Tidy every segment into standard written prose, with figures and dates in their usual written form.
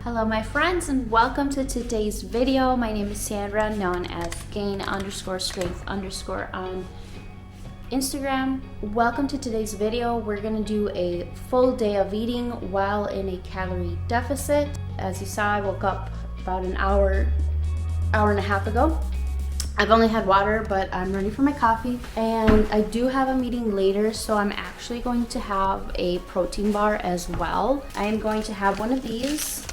Hello my friends and welcome to today's video. My name is Sandra, known as gain_strength_ on Instagram. Welcome to today's video. We're gonna do a full day of eating while in a calorie deficit. As you saw, I woke up about an hour and a half ago. I've only had water, but I'm ready for my coffee. And I do have a meeting later, so I'm actually going to have a protein bar as well. I am going to have one of these.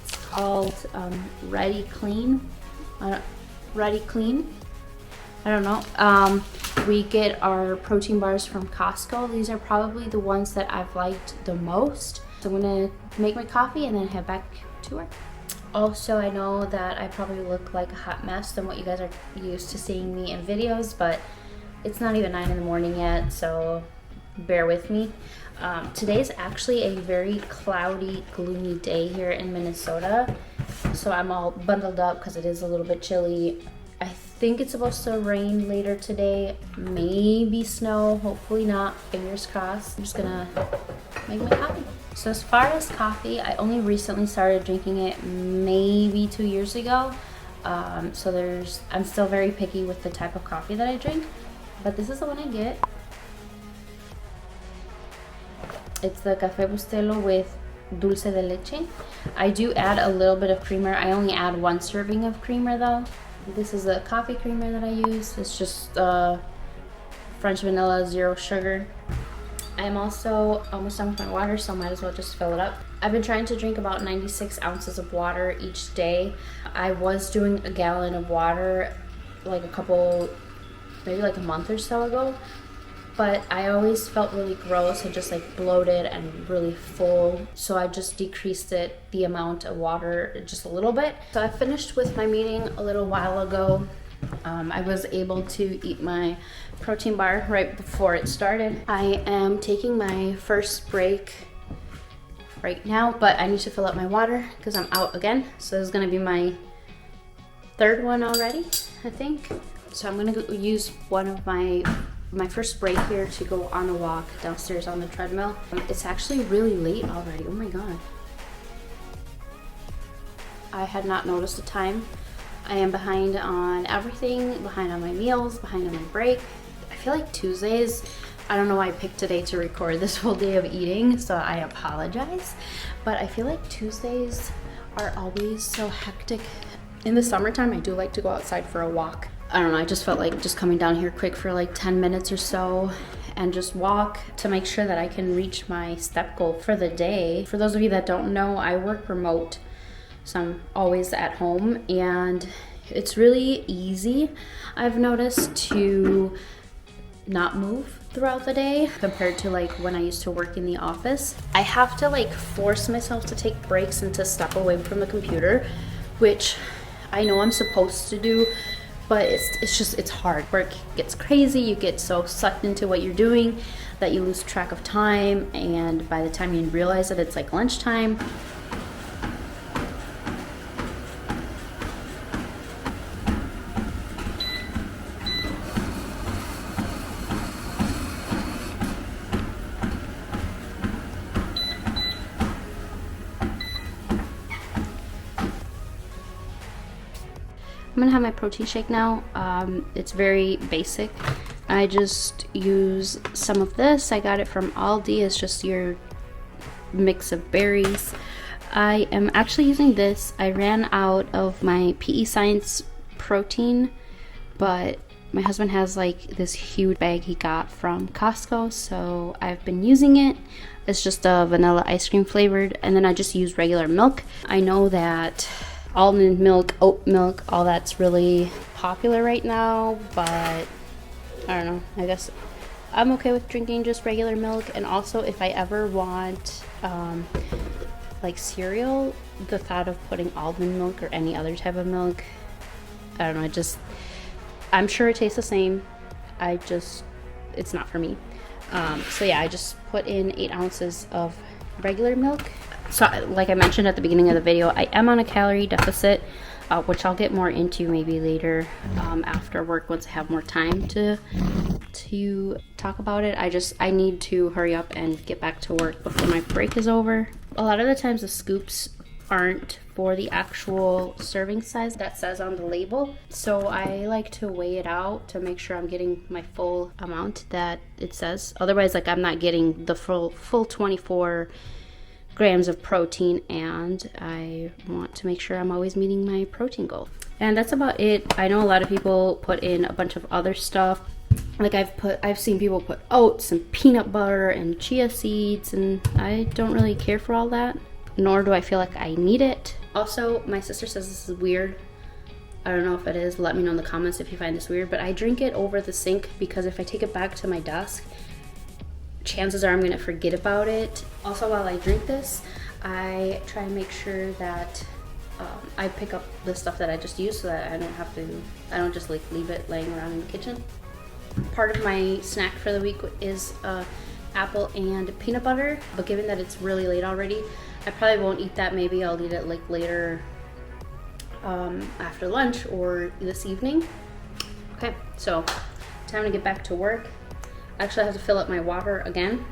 It's called Ready Clean. Ready Clean. I don't know. We get our protein bars from Costco. These are probably the ones that I've liked the most. So I'm gonna make my coffee and then head back to work. Also, I know that I probably look like a hot mess than what you guys are used to seeing me in videos, but it's not even 9 in the morning yet, so bear with me. Today's actually a very cloudy, gloomy day here in Minnesota, so I'm all bundled up because it is a little bit chilly. I think it's supposed to rain later today, maybe snow, hopefully not, fingers crossed. I'm just gonna make my coffee. So as far as coffee, I only recently started drinking it maybe 2 years ago. I'm still very picky with the type of coffee that I drink, but this is the one I get. It's the Café Bustelo with dulce de leche. I do add a little bit of creamer. I only add 1 serving of creamer though. This is the coffee creamer that I use. It's just French vanilla, 0 sugar. I'm also almost done with my water, so I might as well just fill it up. I've been trying to drink about 96 ounces of water each day. I was doing a gallon of water like maybe like a month or so ago, but I always felt really gross and just like bloated and really full. So I just decreased the amount of water just a little bit. So I finished with my meeting a little while ago. I was able to eat my protein bar right before it started. I am taking my first break right now, but I need to fill up my water because I'm out again. So this is gonna be my 3rd one already, I think. So I'm gonna use one of my first break here to go on a walk downstairs on the treadmill. It's actually really late already, oh my God. I had not noticed the time. I am behind on everything, behind on my meals, behind on my break. I feel like Tuesdays, I don't know why I picked today to record this whole day of eating, so I apologize. But I feel like Tuesdays are always so hectic. In the summertime, I do like to go outside for a walk. I don't know, I just felt like just coming down here quick for like 10 minutes or so and just walk to make sure that I can reach my step goal for the day. For those of you that don't know, I work remote. So I'm always at home and it's really easy, I've noticed, to not move throughout the day compared to like when I used to work in the office. I have to like force myself to take breaks and to step away from the computer, which I know I'm supposed to do, but it's hard. Work gets crazy, you get so sucked into what you're doing that you lose track of time, and by the time you realize that it's like lunchtime, I'm gonna have my protein shake now. It's very basic. I just use some of this. I got it from Aldi. It's just your mix of berries. I am actually using this. I ran out of my PE Science protein, but my husband has like this huge bag he got from Costco, so I've been using it. It's just a vanilla ice cream flavored, and then I just use regular milk. I know that almond milk, oat milk, all that's really popular right now, but I don't know, I guess I'm okay with drinking just regular milk. And also, if I ever want like cereal, the thought of putting almond milk or any other type of milk, I don't know, I'm sure it tastes the same, it's not for me. So yeah, I just put in 8 ounces of regular milk. So like I mentioned at the beginning of the video, I am on a calorie deficit, which I'll get more into maybe later after work once I have more time to talk about it. I need to hurry up and get back to work before my break is over. A lot of the times the scoops aren't for the actual serving size that says on the label, so I like to weigh it out to make sure I'm getting my full amount that it says. Otherwise, like, I'm not getting the full 24 grams of protein, and I want to make sure I'm always meeting my protein goal. And that's about it. I know a lot of people put in a bunch of other stuff. Like, I've seen people put oats and peanut butter and chia seeds, and I don't really care for all that, nor do I feel like I need it. Also, my sister says this is weird. I don't know if it is. Let me know in the comments if you find this weird, but I drink it over the sink because if I take it back to my desk, chances are I'm gonna forget about it. Also, while I drink this, I try and make sure that I pick up the stuff that I just used so that I don't just like leave it laying around in the kitchen. Part of my snack for the week is apple and peanut butter, but given that it's really late already, I probably won't eat that. Maybe I'll eat it like later after lunch or this evening. Okay, so time to get back to work. Actually, I have to fill up my water again.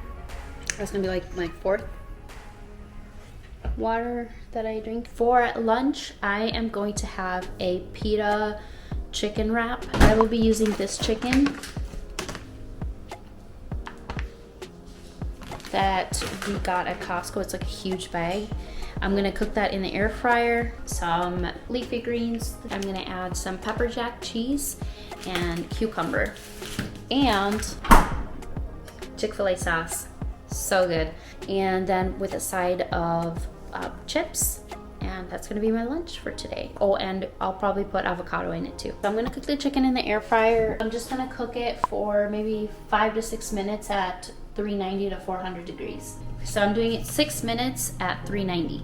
That's gonna be like my 4th water that I drink. For lunch, I am going to have a pita chicken wrap. I will be using this chicken that we got at Costco. It's like a huge bag. I'm gonna cook that in the air fryer. Some leafy greens. I'm gonna add some pepper jack cheese and cucumber and Chick-fil-A sauce. So good. And then with a side of chips, and that's gonna be my lunch for today. Oh, and I'll probably put avocado in it too. So I'm gonna cook the chicken in the air fryer. I'm just gonna cook it for maybe 5 to 6 minutes at 390 to 400 degrees. So I'm doing it 6 minutes at 390.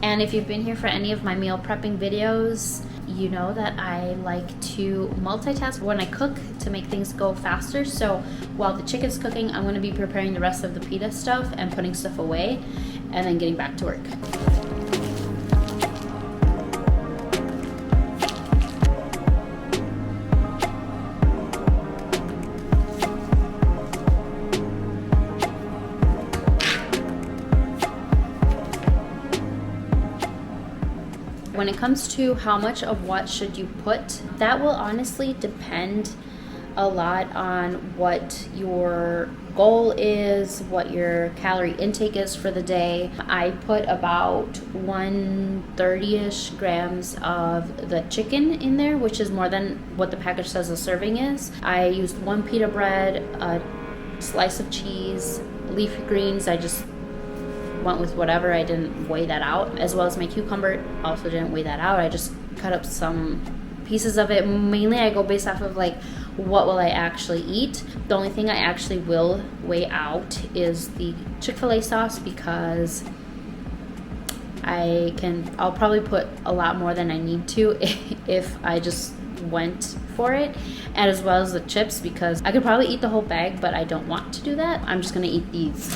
And if you've been here for any of my meal prepping videos, you know that I like to multitask when I cook to make things go faster. So while the chicken's cooking, I'm gonna be preparing the rest of the pita stuff and putting stuff away and then getting back to work. When it comes to how much of what should you put, that will honestly depend a lot on what your goal is, what your calorie intake is for the day. I put about 130-ish grams of the chicken in there, which is more than what the package says a serving is. I used 1 pita bread, a slice of cheese, leafy greens. I just went with whatever. I didn't weigh that out, as well as my cucumber. Also didn't weigh that out. I just cut up some pieces of it. Mainly I go based off of like, what will I actually eat. The only thing I actually will weigh out is the Chick-fil-A sauce, because I'll probably put a lot more than I need to if I just went for it, and as well as the chips, because I could probably eat the whole bag, but I don't want to do that. I'm just gonna eat these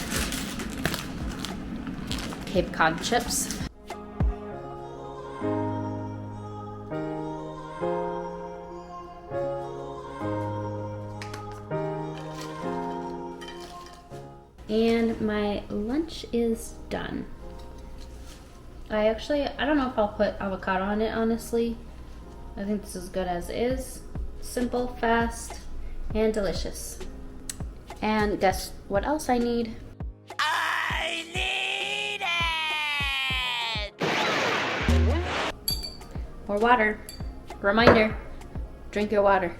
Cape Cod chips. And my lunch is done. I don't know if I'll put avocado on it, honestly. I think this is good as is. Simple, fast, and delicious. And guess what else I need? I need it! More water. Reminder, drink your water.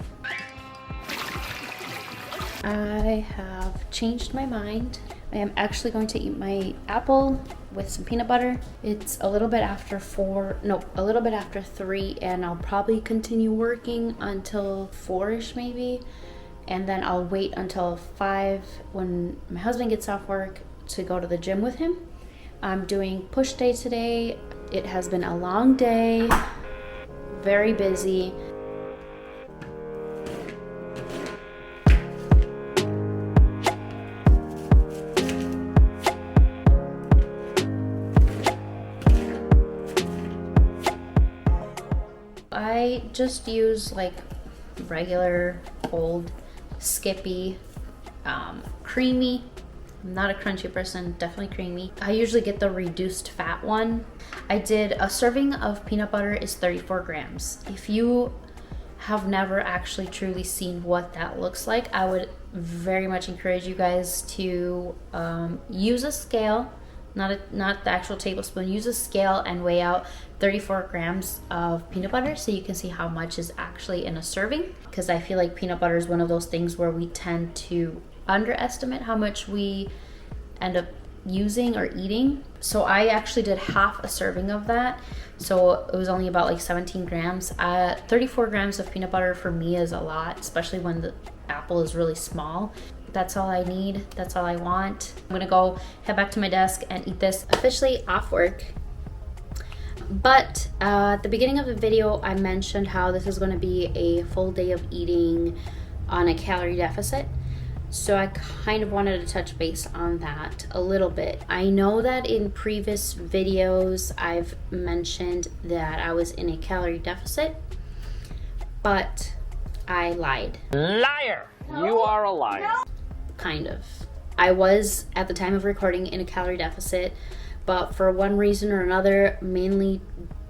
I have changed my mind. I am actually going to eat my apple with some peanut butter. It's a little bit after 3, and I'll probably continue working until 4-ish maybe. And then I'll wait until 5 when my husband gets off work to go to the gym with him. I'm doing push day today. It has been a long day, very busy. I just use like regular old Skippy, creamy I'm not a crunchy person, definitely creamy. I usually get the reduced fat one. I did a serving of peanut butter is 34 grams. If you have never actually truly seen what that looks like, I would very much encourage you guys to use a scale, not the actual tablespoon. Use a scale and weigh out 34 grams of peanut butter so you can see how much is actually in a serving, because I feel like peanut butter is one of those things where we tend to underestimate how much we end up using or eating. So I actually did half a serving of that, so it was only about like 17 grams. 34 grams of peanut butter for me is a lot, especially when the apple is really small. That's all I need, that's all I want. I'm gonna go head back to my desk and eat this, officially off work. But at the beginning of the video, I mentioned how this is going to be a full day of eating on a calorie deficit. So I kind of wanted to touch base on that a little bit. I know that in previous videos, I've mentioned that I was in a calorie deficit, but I lied. Liar! You are a liar. Kind of. I was, at the time of recording, in a calorie deficit, but for one reason or another, mainly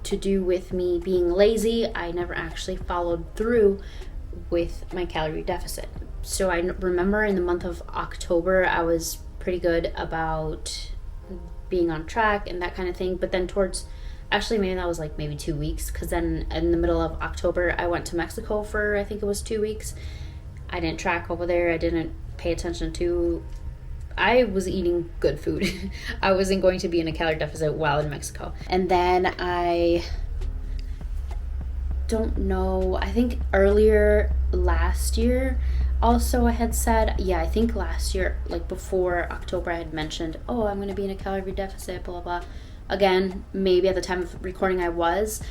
to do with me being lazy, I never actually followed through with my calorie deficit. So I remember in the month of October, I was pretty good about being on track and that kind of thing. But then actually maybe that was like maybe 2 weeks, because then in the middle of October, I went to Mexico for, I think it was 2 weeks. I didn't track over there. I didn't pay attention to, I was eating good food. I wasn't going to be in a calorie deficit while in Mexico. And then I don't know, I think earlier last year, also I had said, I think last year, like before October, I had mentioned, oh, I'm going to be in a calorie deficit, blah, blah, blah. Again, maybe at the time of recording I was,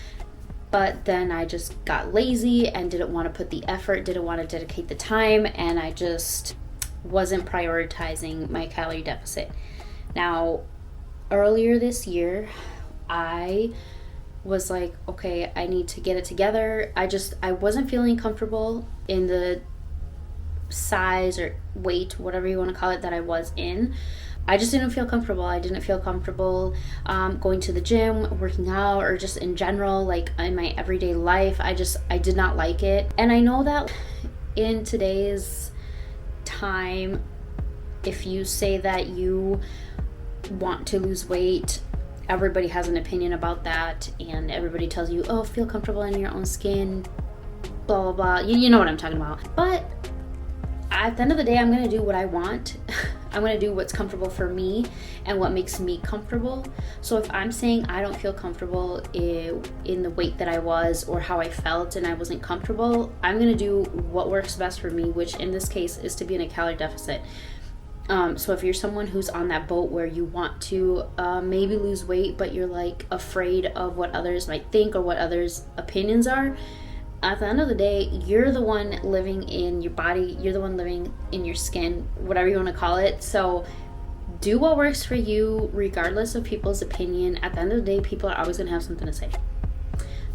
but then I just got lazy and didn't want to put the effort, didn't want to dedicate the time, and I just wasn't prioritizing my calorie deficit. Now, earlier this year, I was like, okay, I need to get it together. I wasn't feeling comfortable in the size or weight, whatever you want to call it, that I was in. I just didn't feel comfortable. I didn't feel comfortable going to the gym, working out, or just in general, like in my everyday life. I did not like it. And I know that in today's time, if you say that you want to lose weight, everybody has an opinion about that, and everybody tells you, oh, feel comfortable in your own skin, blah, blah, blah. You know what I'm talking about. But at the end of the day, I'm going to do what I want. I'm going to do what's comfortable for me and what makes me comfortable. So if I'm saying I don't feel comfortable in the weight that I was or how I felt and I wasn't comfortable, I'm going to do what works best for me, which in this case is to be in a calorie deficit. So if you're someone who's on that boat where you want to maybe lose weight, but you're like afraid of what others might think or what others' opinions are, at the end of the day, you're the one living in your body, you're the one living in your skin, whatever you want to call it. So do what works for you, regardless of people's opinion. At the end of the day, people are always going to have something to say.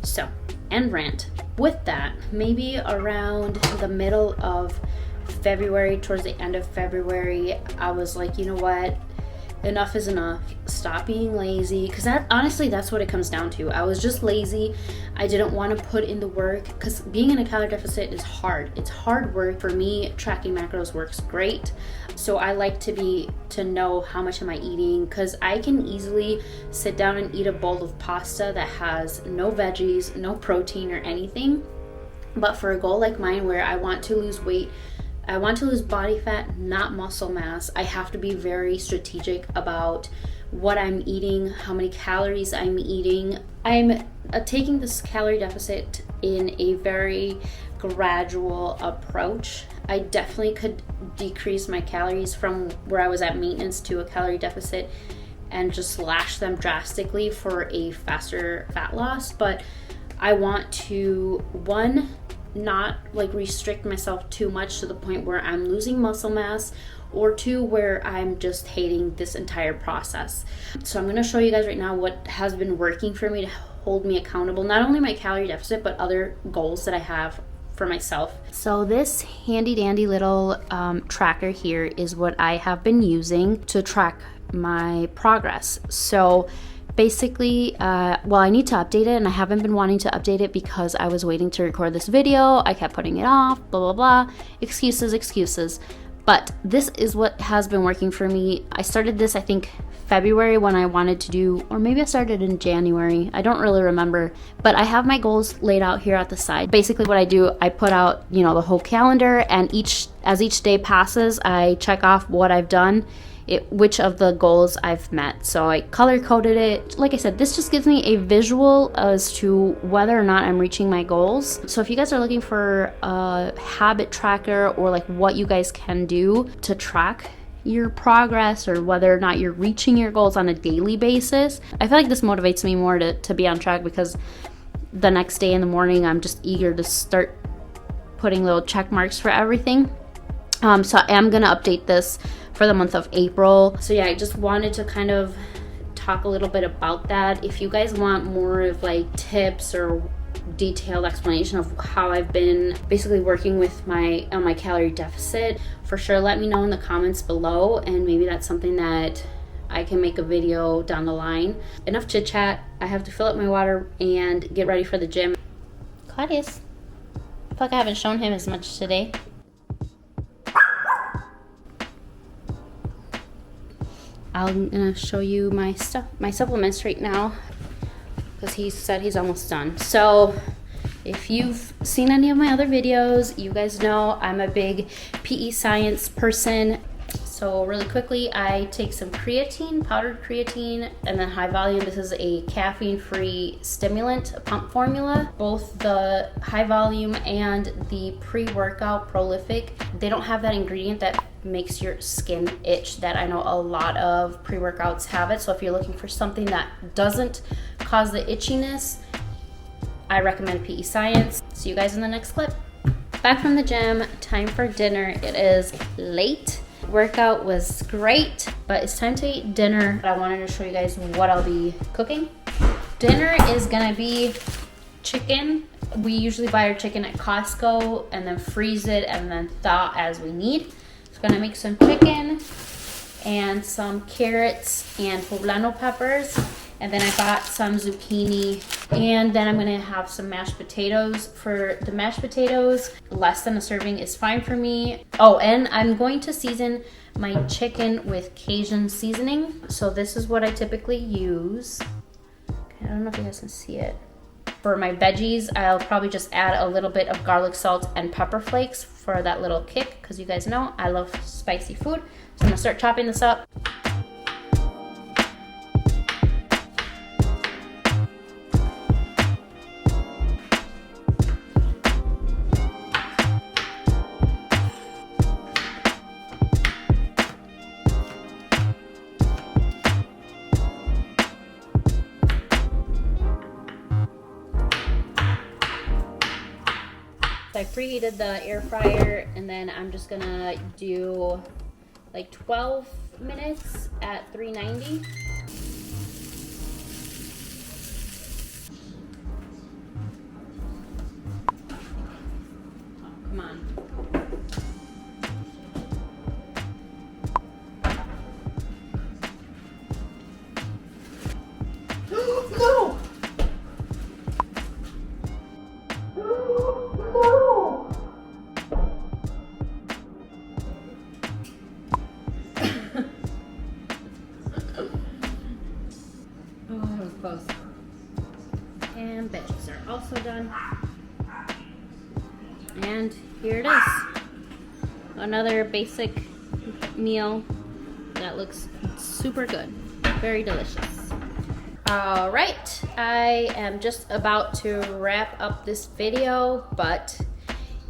So, end rant. With that, maybe around the middle of February, towards the end of February, I was like, you know what? Enough is enough. Stop being lazy, because honestly, that's what it comes down to. I was just lazy. I didn't want to put in the work, because being in a calorie deficit is hard. It's hard work. For me, tracking macros works great. So I like to know how much am I eating, because I can easily sit down and eat a bowl of pasta that has no veggies, no protein or anything. But for a goal like mine, where I want to lose weight, I want to lose body fat, not muscle mass, I have to be very strategic about what I'm eating, how many calories I'm eating. I'm taking this calorie deficit in a very gradual approach. I definitely could decrease my calories from where I was at maintenance to a calorie deficit and just slash them drastically for a faster fat loss. But I want to, one, not like restrict myself too much to the point where I'm losing muscle mass, or two, where I'm just hating this entire process. So I'm going to show you guys right now what has been working for me to hold me accountable, not only my calorie deficit, but other goals that I have for myself. So this handy dandy little tracker here is what I have been using to track my progress. So basically, well, I need to update it, and I haven't been wanting to update it because I was waiting to record this video. I kept putting it off, blah, blah, blah. Excuses. But this is what has been working for me. I started this, I think, February when I wanted to do, or maybe I started in January. I don't really remember. But I have my goals laid out here at the side. Basically what I do, I put out, you know, the whole calendar, and as each day passes, I check off what I've done, which of the goals I've met. So I color coded it. Like I said, this just gives me a visual as to whether or not I'm reaching my goals. So if you guys are looking for a habit tracker, or like what you guys can do to track your progress or whether or not you're reaching your goals on a daily basis, I feel like this motivates me more to be on track, because the next day in the morning I'm just eager to start putting little check marks for everything. So I am gonna update this for the month of April. So yeah, I just wanted to kind of talk a little bit about that. If you guys want more of like tips or detailed explanation of how I've been basically working with my calorie deficit, for sure let me know in the comments below, and maybe that's something that I can make a video down the line. Enough chit chat. I have to fill up my water and get ready for the gym. Claudius, I feel like I haven't shown him as much today. I'm gonna show you my supplements right now, because he said he's almost done. So if you've seen any of my other videos, you guys know I'm a big PE science person. So really quickly, I take some creatine, powdered creatine, and then high volume. This is a caffeine-free stimulant, a pump formula. Both the high volume and the pre-workout prolific, they don't have that ingredient that makes your skin itch that I know a lot of pre-workouts have it. So if you're looking for something that doesn't cause the itchiness, I recommend PE Science. See you guys in the next clip. Back from the gym, time for dinner. It is late. Workout was great, but it's time to eat dinner. I wanted to show you guys what I'll be cooking. Dinner is gonna be chicken. We usually buy our chicken at Costco and then freeze it and then thaw as we need. So I'm gonna make some chicken and some carrots and poblano peppers. And then I got some zucchini, and then I'm gonna have some mashed potatoes. For the mashed potatoes, less than a serving is fine for me. Oh, and I'm going to season my chicken with Cajun seasoning. So this is what I typically use. Okay, I don't know if you guys can see it. For my veggies, I'll probably just add a little bit of garlic salt and pepper flakes for that little kick, because you guys know I love spicy food. So I'm gonna start chopping this up. So I preheated the air fryer, and then I'm just gonna do like 12 minutes at 390. Oh, come on. No! Close. And veggies are also done. And here it is. Another basic meal that looks super good. Very delicious. All right, I am just about to wrap up this video, but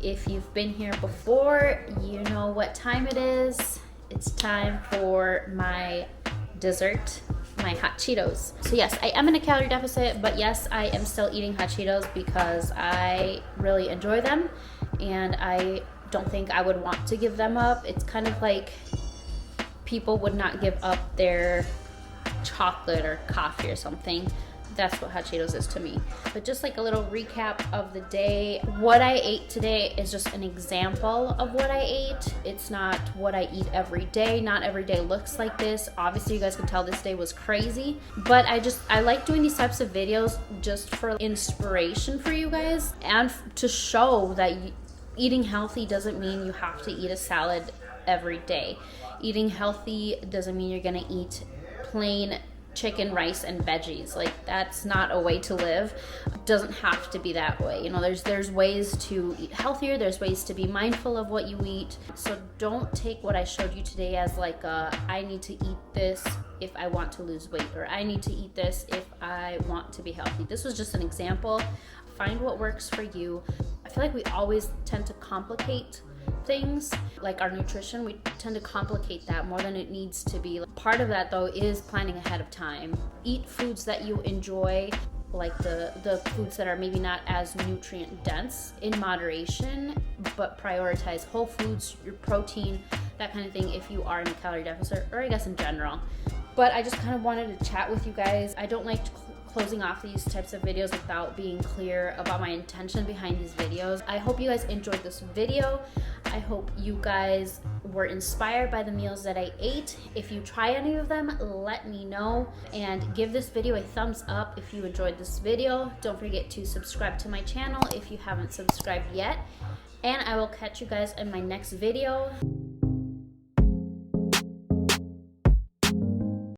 if you've been here before, you know what time it is. It's time for my dessert, my hot Cheetos. So yes, I am in a calorie deficit, but yes, I am still eating hot Cheetos because I really enjoy them, and I don't think I would want to give them up. It's kind of like people would not give up their chocolate or coffee or something. That's what hot Cheetos is to me. But just like a little recap of the day, what I ate today is just an example of what I ate. It's not what I eat every day. Not every day looks like this. Obviously you guys can tell this day was crazy, but I like doing these types of videos just for inspiration for you guys and to show that eating healthy doesn't mean you have to eat a salad every day. Eating healthy doesn't mean you're gonna eat plain chicken, rice, and veggies. Like, that's not a way to live. It doesn't have to be that way. You know, there's ways to eat healthier. There's ways to be mindful of what you eat. So don't take what I showed you today as like I need to eat this if I want to lose weight, or I need to eat this if I want to be healthy. This was just an example. Find what works for you. I feel like we always tend to complicate things, like our nutrition. We tend to complicate that more than it needs to be. Part of that though is planning ahead of time. Eat foods that you enjoy, like the foods that are maybe not as nutrient dense, in moderation, but prioritize whole foods, your protein, that kind of thing if you are in a calorie deficit, or I guess in general. But I just kind of wanted to chat with you guys. I don't like closing off these types of videos without being clear about my intention behind these videos. I hope you guys enjoyed this video. I hope you guys were inspired by the meals that I ate. If you try any of them, let me know, and give this video a thumbs up if you enjoyed this video. Don't forget to subscribe to my channel if you haven't subscribed yet, and I will catch you guys in my next video.